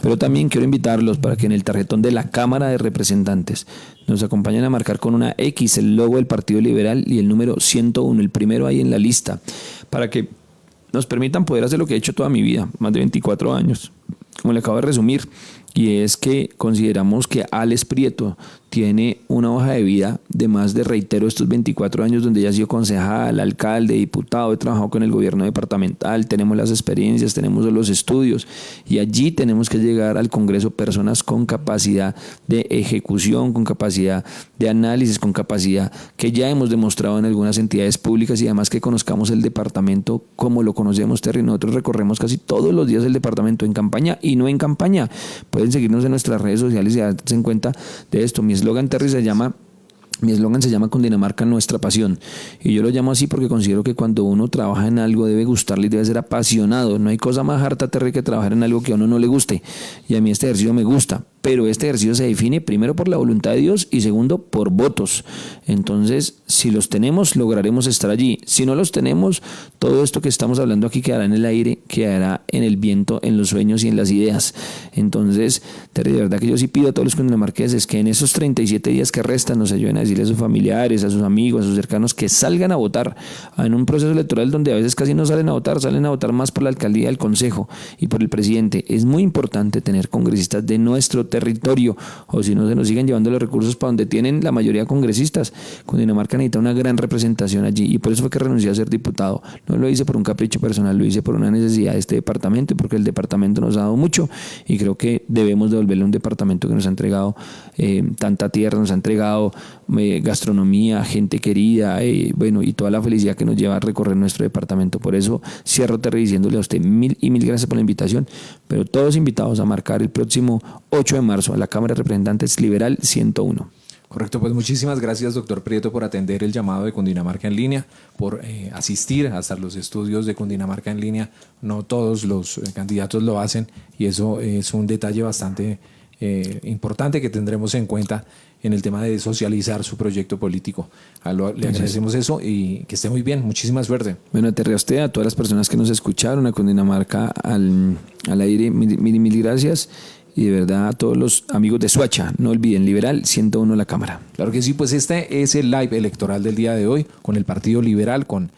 Pero también quiero invitarlos para que en el tarjetón de la Cámara de Representantes nos acompañen a marcar con una X el logo del Partido Liberal y el número 101, el primero ahí en la lista, para que nos permitan poder hacer lo que he hecho toda mi vida, más de 24 años, como le acabo de resumir, y es que consideramos que Alex Prieto tiene una hoja de vida de más de, reitero, estos 24 años donde ya ha sido concejal, alcalde, diputado, he trabajado con el gobierno departamental, tenemos las experiencias, tenemos los estudios, y allí tenemos que llegar al Congreso personas con capacidad de ejecución, con capacidad de análisis, con capacidad que ya hemos demostrado en algunas entidades públicas, y además que conozcamos el departamento como lo conocemos, Terry. Nosotros recorremos casi todos los días el departamento, en campaña y no en campaña. Pueden seguirnos en nuestras redes sociales y darse cuenta de esto. Mi eslogan, Terry, se llama Cundinamarca, nuestra pasión. Y yo lo llamo así porque considero que cuando uno trabaja en algo debe gustarle y debe ser apasionado. No hay cosa más harta, Terry, que trabajar en algo que a uno no le guste. Y a mí este ejercicio me gusta. Pero este ejercicio se define primero por la voluntad de Dios y segundo por votos. Entonces, si los tenemos, lograremos estar allí. Si no los tenemos, todo esto que estamos hablando aquí quedará en el aire, quedará en el viento, en los sueños y en las ideas. Entonces, Terry, de verdad que yo sí pido a todos los cundinamarqueses que en esos 37 días que restan nos ayuden a decirle a sus familiares, a sus amigos, a sus cercanos que salgan a votar en un proceso electoral donde a veces casi no salen a votar más por la alcaldía, el consejo y por el presidente. Es muy importante tener congresistas de nuestro territorio, o si no se nos siguen llevando los recursos para donde tienen la mayoría de congresistas. Cundinamarca necesita una gran representación allí, y por eso fue que renuncié a ser diputado. No lo hice por un capricho personal, lo hice por una necesidad calidad de este departamento, porque el departamento nos ha dado mucho y creo que debemos devolverle un departamento que nos ha entregado tanta tierra, nos ha entregado gastronomía, gente querida, bueno, y toda la felicidad que nos lleva a recorrer nuestro departamento. Por eso cierro Terry diciéndole a usted mil gracias por la invitación, pero todos invitados a marcar el próximo 8 de marzo a la Cámara de Representantes Liberal 101. Correcto, pues muchísimas gracias, doctor Prieto, por atender el llamado de Cundinamarca en línea, por asistir hasta los estudios de Cundinamarca en línea. No todos los candidatos lo hacen y eso es un detalle bastante importante que tendremos en cuenta en el tema de socializar su proyecto político. Le agradecemos eso y que esté muy bien. Muchísima suerte. Bueno, te usted, a todas las personas que nos escucharon, a Cundinamarca al aire, mil gracias. Y de verdad a todos los amigos de Soacha, no olviden, Liberal 101 la Cámara. Claro que sí, pues este es el live electoral del día de hoy con el Partido Liberal, con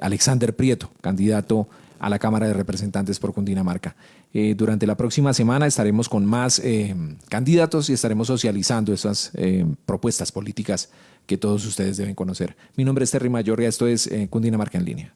Alexander Prieto, candidato a la Cámara de Representantes por Cundinamarca. Durante la próxima semana estaremos con más candidatos y estaremos socializando esas propuestas políticas que todos ustedes deben conocer. Mi nombre es Terry Mayorga, esto es Cundinamarca en línea.